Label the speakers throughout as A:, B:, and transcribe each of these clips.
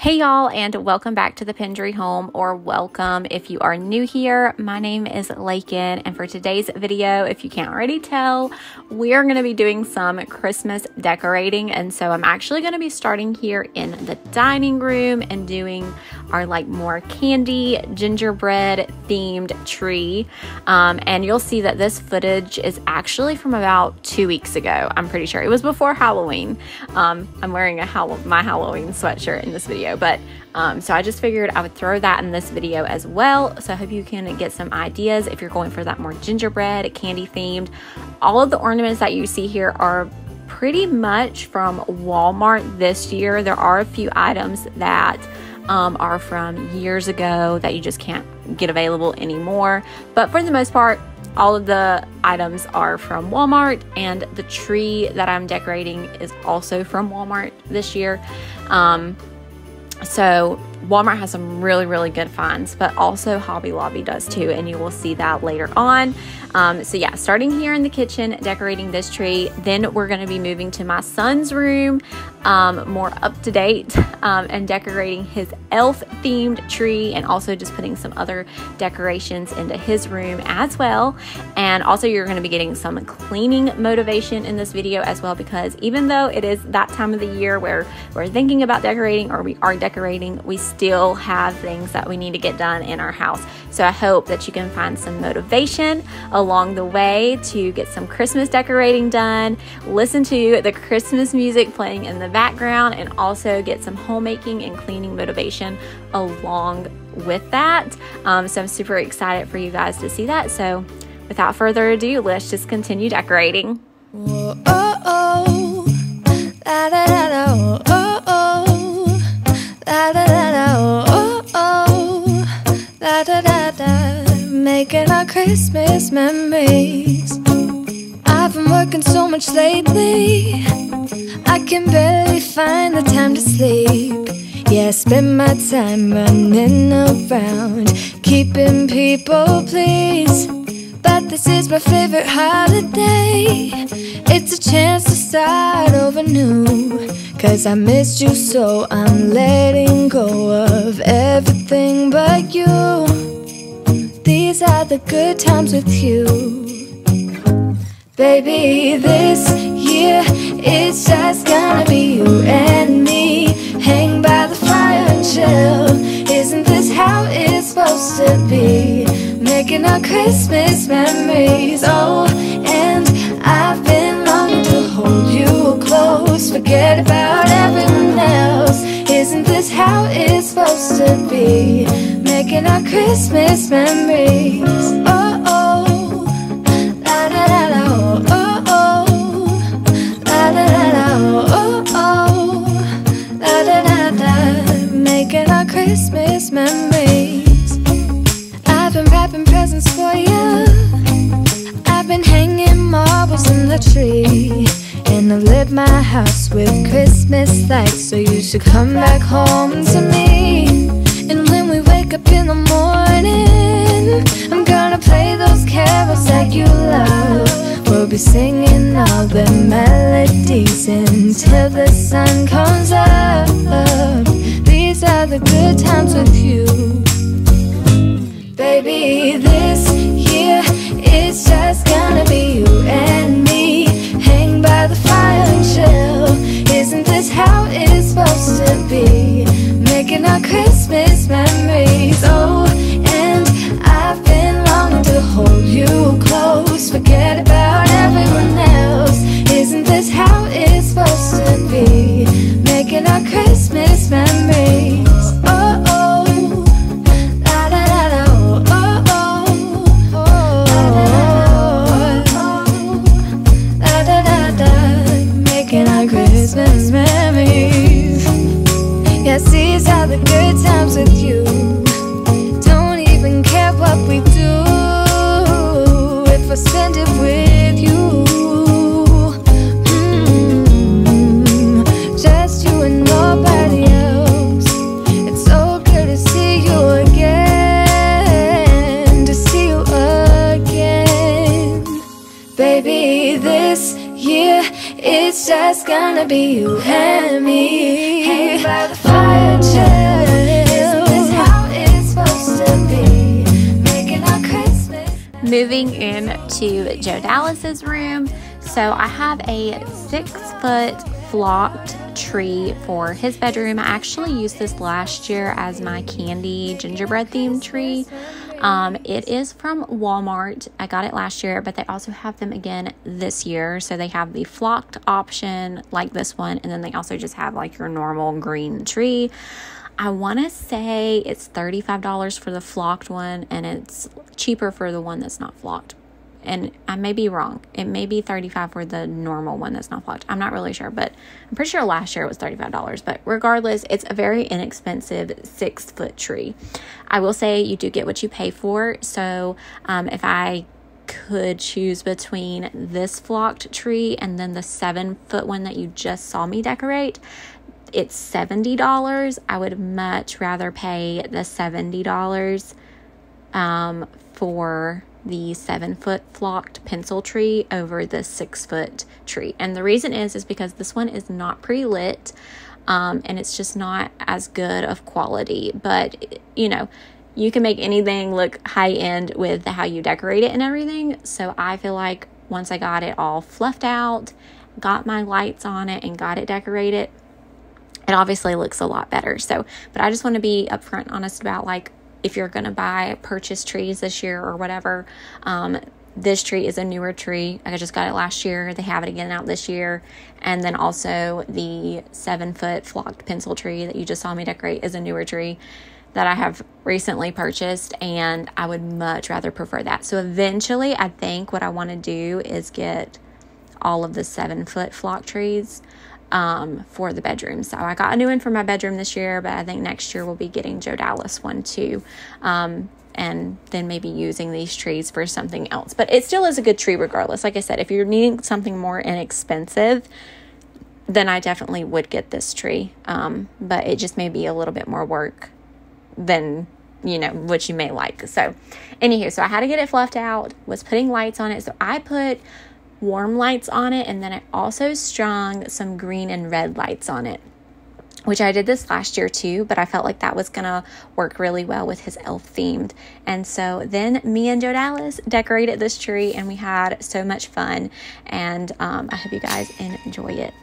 A: Hey y'all, and welcome back to the Pendry Home, or welcome if you are new here. My name is Lakin, and for today's video, if you can't already tell, we are going to be doing some Christmas decorating. And so I'm actually going to be starting here in the dining room and doing our more candy gingerbread themed tree. And you'll see that this footage is actually from about 2 weeks ago. I'm pretty sure it was before Halloween. I'm wearing my Halloween sweatshirt in this video, but so I just figured I would throw that in this video as well. So I hope you can get some ideas if you're going for that more gingerbread candy themed. All of the ornaments that you see here are pretty much from Walmart this year. There are a few items that are from years ago that you just can't get available anymore, but for the most part, all of the items are from Walmart, and the tree that I'm decorating is also from Walmart this year. So Walmart has some really good finds, but also Hobby Lobby does too, and you will see that later on. So yeah, starting here in the kitchen, decorating this tree. Then we're going to be moving to my son's room, more up to date, and decorating his elf themed tree, and also just putting some other decorations into his room as well. And also you're going to be getting some cleaning motivation in this video as well, because even though it is that time of the year where we're thinking about decorating, or we are decorating, we still have things that we need to get done in our house. So I hope that you can find some motivation along the way to get some Christmas decorating done, listen to the Christmas music playing in the background, and also get some homemaking and cleaning motivation along with that. So I'm super excited for you guys to see that. So without further ado, let's just continue decorating.
B: Whoa, oh, oh. Da, da, da, da, oh, oh. Da, da, da, da, oh, oh. Da, da, da, da. Making our Christmas memories. I've been working so much lately, I can barely find the time to sleep. Yeah, I spend my time running around, keeping people pleased. But this is my favorite holiday. It's a chance to start over new, 'cause I missed you, so I'm letting go of everything but you. These are the good times with you. Baby, this year it's just gonna be you and me. Hang by the fire and chill. Isn't this how it's supposed to be? Making our Christmas memories. Oh, and I've been longing to hold you close. Forget about everyone else. Isn't this how it's supposed to be? Making our Christmas memories. Oh, oh, la da da da, oh, oh, la da da da, oh, oh, la da da da. Making our Christmas memories. I've been wrapping presents for you. I've been hanging marbles in the tree, and I've lit my house with Christmas lights. So you should come back home to me. And when we wake up in the morning, I'm gonna play those carols that you love. We'll be singing all the melodies until the sun comes up. These are the good times with you. Baby, this year it's just gonna be you and me. Hang by the fire and chill. Isn't this how it's supposed to be? Making our Christmas memories. Oh, and I've been longing to hold you close. Forget about everyone else. Isn't this how it's supposed to be? Making our Christmas memories. Oh, oh, la da da da, oh, oh, oh, la da da da. Making our Christmas memories. Yes, these are the good times with you. Don't even care what we do if I spend it with you. Just you and nobody else. It's so good to see you again, to see you again. Baby, this year it's just gonna be you and me. Hang by the fire and chill.
A: moving into Joe Dallas's room. So I have a 6-foot flocked tree for his bedroom. I actually used this last year as my candy gingerbread themed tree. It is from Walmart. I got it last year, but they also have them again this year. So they have the flocked option like this one, and then they also just have like your normal green tree. I want to say it's $35 for the flocked one, and it's cheaper for the one that's not flocked. And I may be wrong. It may be $35 for the normal one that's not flocked. I'm not really sure, but I'm pretty sure last year it was $35. But regardless, it's a very inexpensive 6-foot tree. I will say you do get what you pay for. So if I could choose between this flocked tree and then the 7-foot one that you just saw me decorate, it's $70. I would much rather pay the $70 for the 7-foot flocked pencil tree over the 6-foot tree. And the reason is because this one is not pre-lit, and it's just not as good of quality. But, you know, you can make anything look high-end with how you decorate it and everything. So I feel like once I got it all fluffed out, got my lights on it, and got it decorated, it obviously looks a lot better. So, but I just want to be upfront, honest about, like, if you're going to purchase trees this year or whatever, this tree is a newer tree. I just got it last year. They have it again out this year. And then also the 7-foot flocked pencil tree that you just saw me decorate is a newer tree that I have recently purchased, and I would much rather prefer that. So eventually, I think what I want to do is get all of the 7-foot flocked trees for the bedroom. So I got a new one for my bedroom this year, but I think next year we'll be getting Joe Dallas one too. And then maybe using these trees for something else. But it still is a good tree regardless. Like I said, if you're needing something more inexpensive, then I definitely would get this tree. But it just may be a little bit more work than, you know, what you may like. So anywho, so I had to get it fluffed out, was putting lights on it. So I put warm lights on it, and then I also strung some green and red lights on it, which I did this last year too, but I felt like that was gonna work really well with his elf themed. And so then me and Joe Dallas decorated this tree, and we had so much fun, and I hope you guys enjoy it.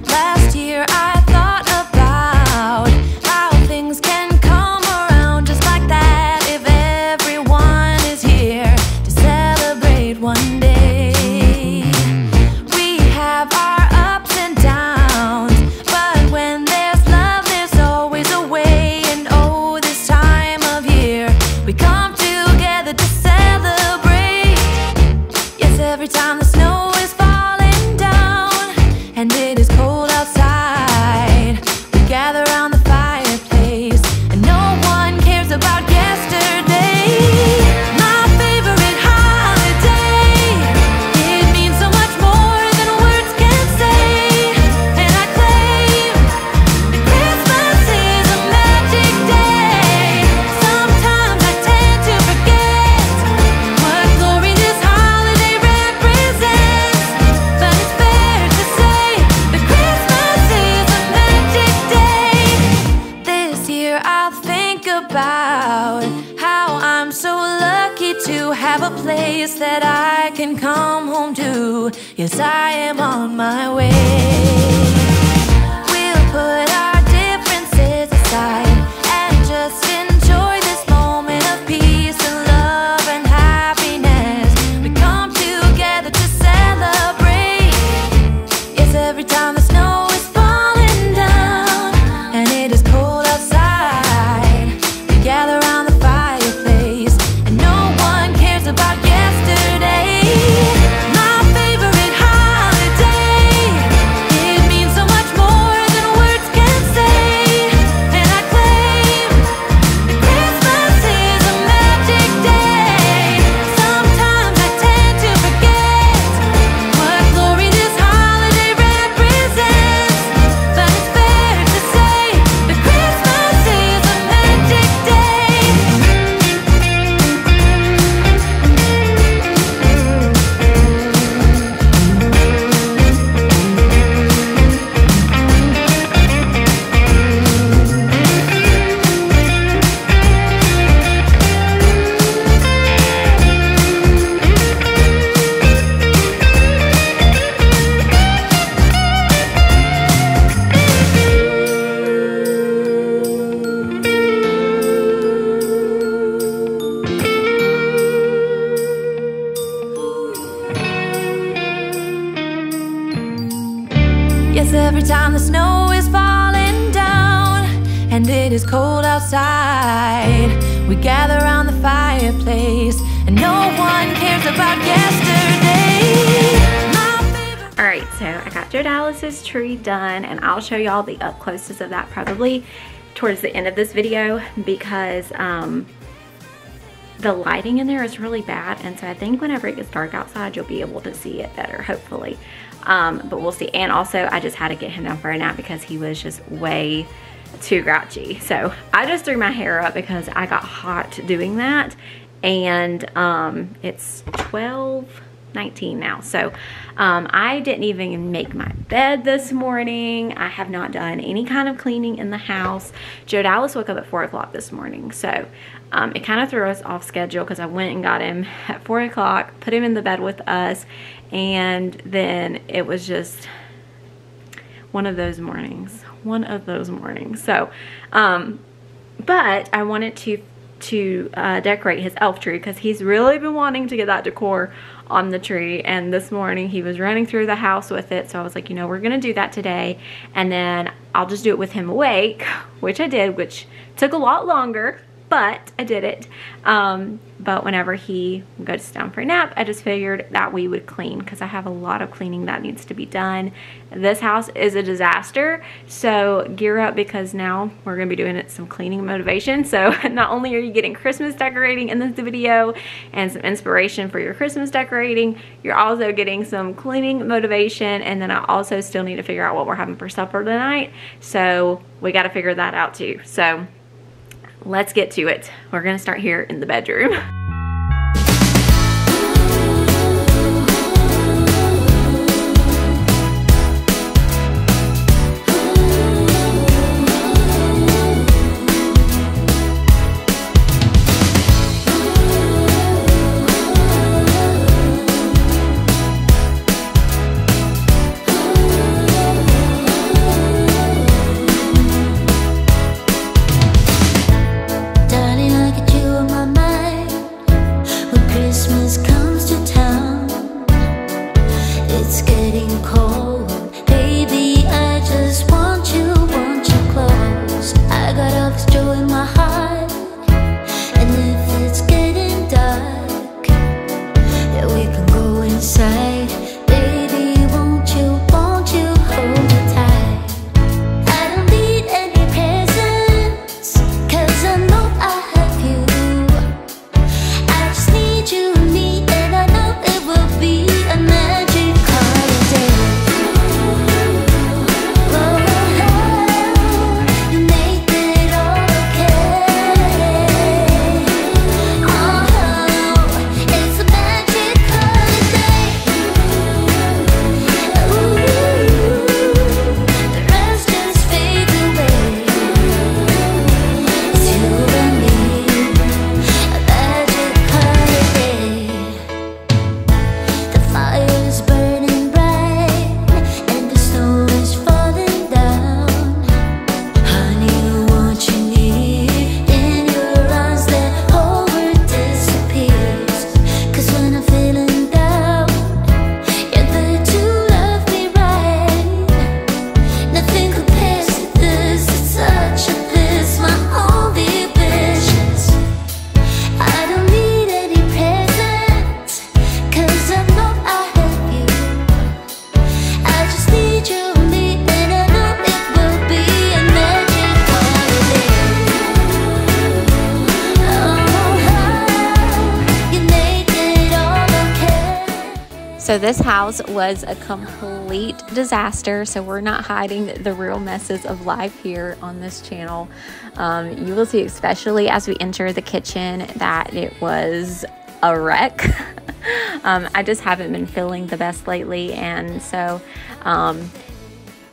B: Last year I thought about how things can come around just like that if everyone is here to celebrate one day. We have our ups and downs, but when there's love there's always a way. And oh, this time of year we come together to celebrate. Yes, every time the snow is falling down and it is cold outside, we gather around the fireplace and no one cares about yesterday. My favorite holiday, it means so much more than words can say. And I claim that Christmas is a magic day. Sometimes I tend to forget what glory this holiday represents, but it's fair to say that Christmas is a magic day. This year I'll think about how I'm so lucky to have a place that I can come home to. Yes, I am on my way. We'll put our differences aside and just enjoy this moment of peace and love and happiness. We come together to celebrate. Yes, every time the snow is falling down and it is cold outside, we gather around the fireplace and no one cares about yesterday. My favorite holiday, it means so much more than words can is cold outside, we gather around the fireplace, and no one cares about yesterday.
A: All right, so I got Joe Dallas's tree done, and I'll show y'all the up closes of that probably towards the end of this video, because the lighting in there is really bad, and so I think whenever it gets dark outside you'll be able to see it better, hopefully. But we'll see. And also I just had to get him down for a nap because he was just way too grouchy. So I just threw my hair up because I got hot doing that, and it's 12:19 now. So I didn't even make my bed this morning. I have not done any kind of cleaning in the house. Joe Dallas woke up at 4 o'clock this morning, so it kind of threw us off schedule because I went and got him at 4 o'clock, put him in the bed with us, and then it was just one of those mornings. So but I wanted to decorate his elf tree because he's really been wanting to get that decor on the tree, and this morning he was running through the house with it. So I was like, you know, we're gonna do that today, and then I'll just do it with him awake, which I did, which took a lot longer, but I did it. But whenever he goes down for a nap, I just figured that we would clean because I have a lot of cleaning that needs to be done. This house is a disaster, so gear up because now we're gonna be doing some cleaning motivation. So not only are you getting Christmas decorating in this video and some inspiration for your Christmas decorating, you're also getting some cleaning motivation, and then I also still need to figure out what we're having for supper tonight. So we got to figure that out too. So let's get to it. We're gonna start here in the bedroom. So this house was a complete disaster, so we're not hiding the real messes of life here on this channel. You will see, especially as we enter the kitchen, that it was a wreck. I just haven't been feeling the best lately, and so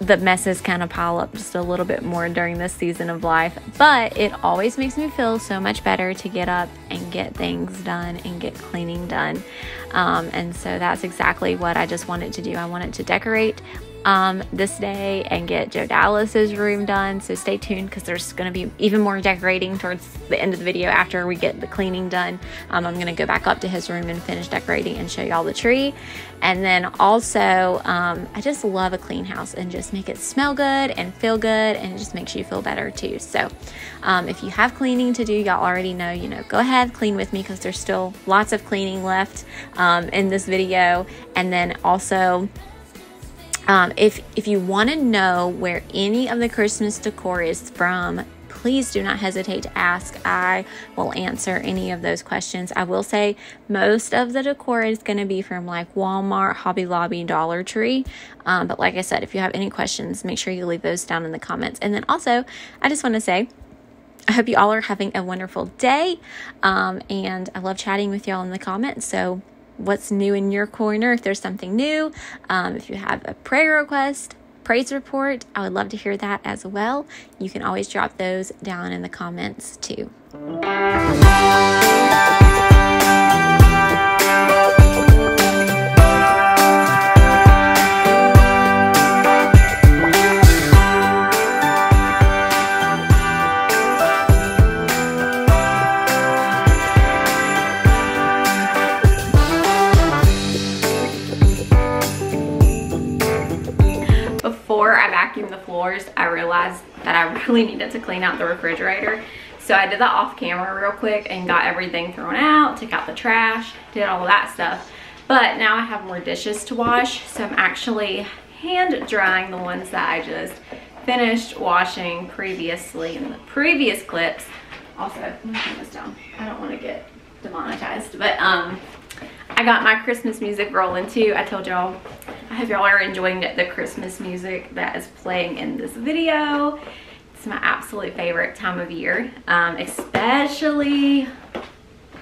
A: the messes kind of pile up just a little bit more during this season of life, but it always makes me feel so much better to get up and get things done and get cleaning done. And so that's exactly what I just wanted to do. I wanted to decorate this day and get Joe Dallas's room done. So stay tuned, because there's going to be even more decorating towards the end of the video after we get the cleaning done. I'm going to go back up to his room and finish decorating and show y'all the tree. And then also, I just love a clean house and just make it smell good and feel good, and it just makes you feel better too. So if you have cleaning to do, y'all already know, go ahead, clean with me, because there's still lots of cleaning left in this video. And then also, if you want to know where any of the Christmas decor is from, please do not hesitate to ask. I will answer any of those questions. I will say most of the decor is going to be from like Walmart, Hobby Lobby, Dollar Tree. But like I said, if you have any questions, make sure you leave those down in the comments. And then also, I just want to say, I hope you all are having a wonderful day. And I love chatting with y'all in the comments. So what's new in your corner? If there's something new, if you have a prayer request, praise report, I would love to hear that as well. You can always drop those down in the comments too. Before I vacuumed the floors, I realized that I really needed to clean out the refrigerator. So I did that off camera real quick and got everything thrown out, took out the trash, did all of that stuff. But now I have more dishes to wash, so I'm actually hand drying the ones that I just finished washing previously in the previous clips. Also, let me turn this down. I don't want to get demonetized, but I got my Christmas music rolling too. I told y'all, I hope y'all are enjoying the Christmas music that is playing in this video. It's my absolute favorite time of year, especially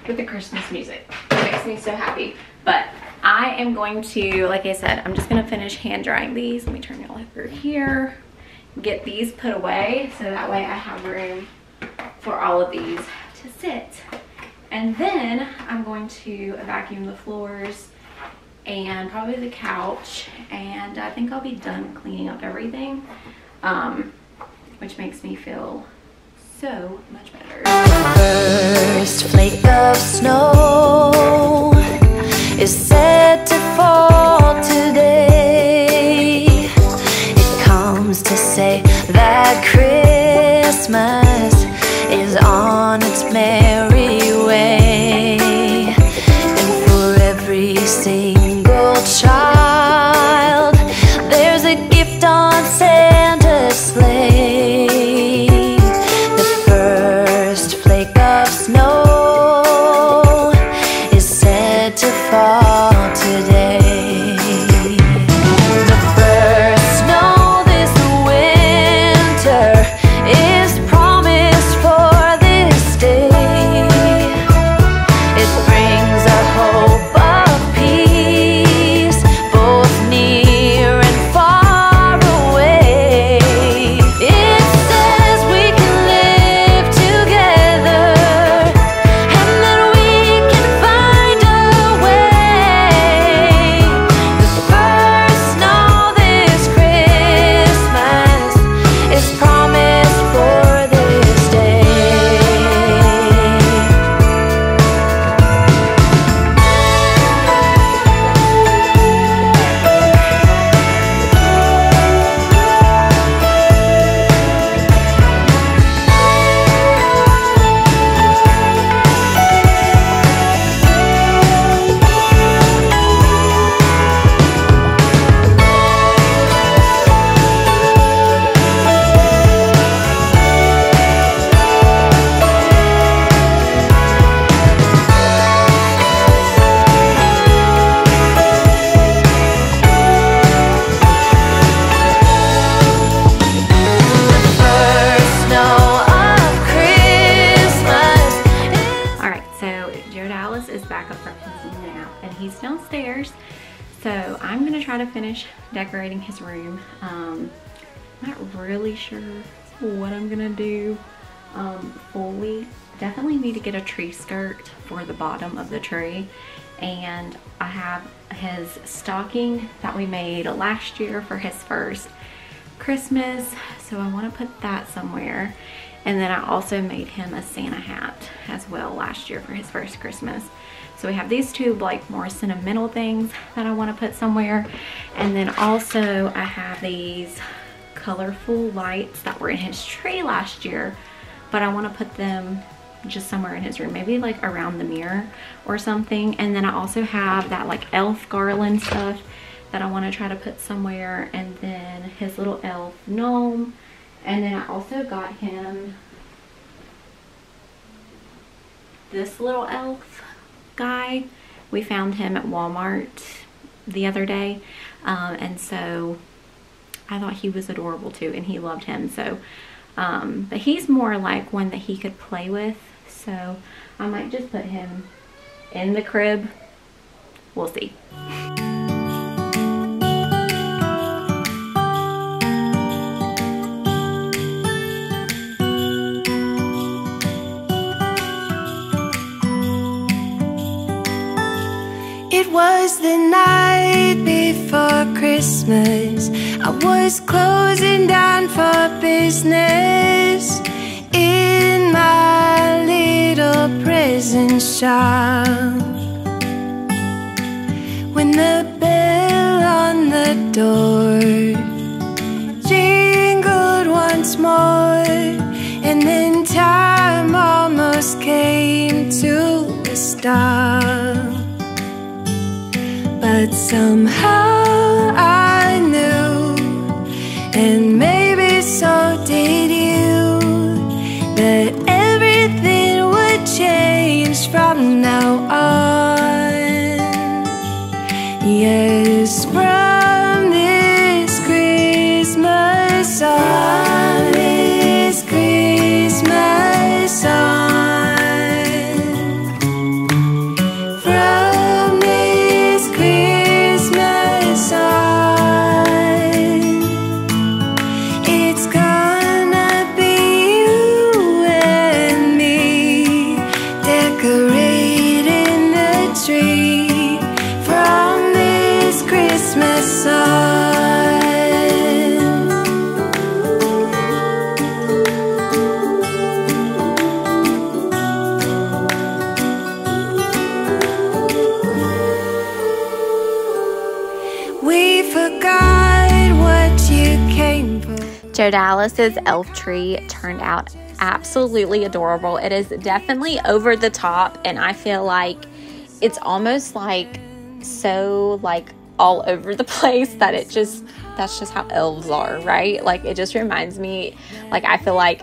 A: with the Christmas music. It makes me so happy. But I am going to, like I said, I'm just gonna finish hand drying these. Let me turn y'all over here. Get these put away so that way I have room for all of these to sit. And then I'm going to vacuum the floors and probably the couch, and I think I'll be done cleaning up everything, which makes me feel so much better.
B: First flake of snow is set to fall today. It comes to say that Christmas is on its merry way, and for every single child there's a gift on Santa's sleigh. The first flake of snow is said to fall today. The first snow this winter is promised for this day. It brings a hope of peace, both near and far away. It says we can live together, and that we can find a way. The first snow this Christmas is promised for this day. First snow of Christmas is
A: All right, so Joe Dallas is back up breakfast now, and he's downstairs. So I'm gonna try to finish decorating his room. Not really sure what I'm gonna do. fully. Definitely need to get a tree skirt for the bottom of the tree. And I have his stocking that we made last year for his first Christmas, so I want to put that somewhere. And then I also made him a Santa hat as well last year for his first Christmas. So we have these two like more sentimental things that I want to put somewhere. And then also I have these colorful lights that were in his tree last year, but I want to put them just somewhere in his room, maybe like around the mirror or something. And then I also have that like elf garland stuff that I want to try to put somewhere, and then his little elf gnome. And then I also got him this little elf guy. We found him at Walmart the other day, and so I thought he was adorable too, and he loved him. So but he's more like one that he could play with, so I might just put him in the crib. We'll see.
B: It was the night before Christmas. I was closing down for business in my little prison shop, when the bell on the door jingled once more, and then time almost came to a stop. But somehow I knew, and maybe so did you, that everything would change from now on. Yes, from this Christmas on, this Christmas on.
A: Joe Dallas's elf tree turned out absolutely adorable. It is definitely over the top, and I feel like it's almost like so like all over the place that that's just how elves are, right? Like it just reminds me, like I feel like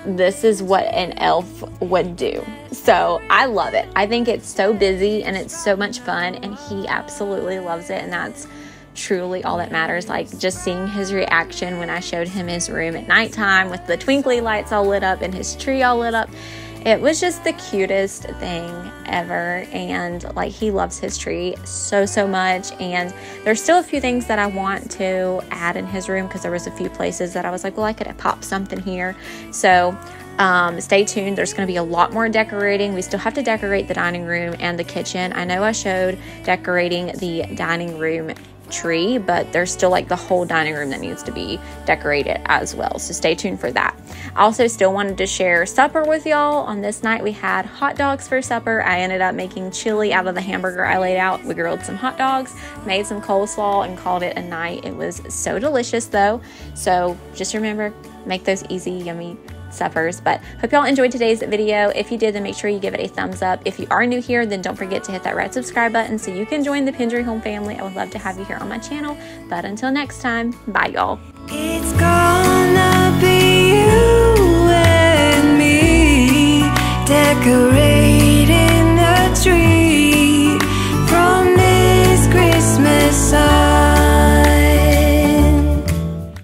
A: this is what an elf would do. So I love it. I think it's so busy and it's so much fun, and he absolutely loves it, and that's truly all that matters. Like just seeing his reaction when I showed him his room at nighttime with the twinkly lights all lit up and his tree all lit up, it was just the cutest thing ever. And like he loves his tree so much, and there's still a few things that I want to add in his room, because there was a few places that I was like, well, I could pop something here. So stay tuned. There's going to be a lot more decorating. We still have to decorate the dining room and the kitchen. I know I showed decorating the dining room tree, but there's still like the whole dining room that needs to be decorated as well, so stay tuned for that. I also still wanted to share supper with y'all. On this night we had hot dogs for supper. I ended up making chili out of the hamburger I laid out. We grilled some hot dogs, made some coleslaw, and called it a night. It was so delicious though, so just remember, make those easy, yummy suppers. But hope y'all enjoyed today's video. If you did, then make sure you give it a thumbs up. If you are new here, then don't forget to hit that red subscribe button so you can join the Pendry Home family. I would love to have you here on my channel. But until next time, bye y'all.
B: It's gonna be you and me, decorate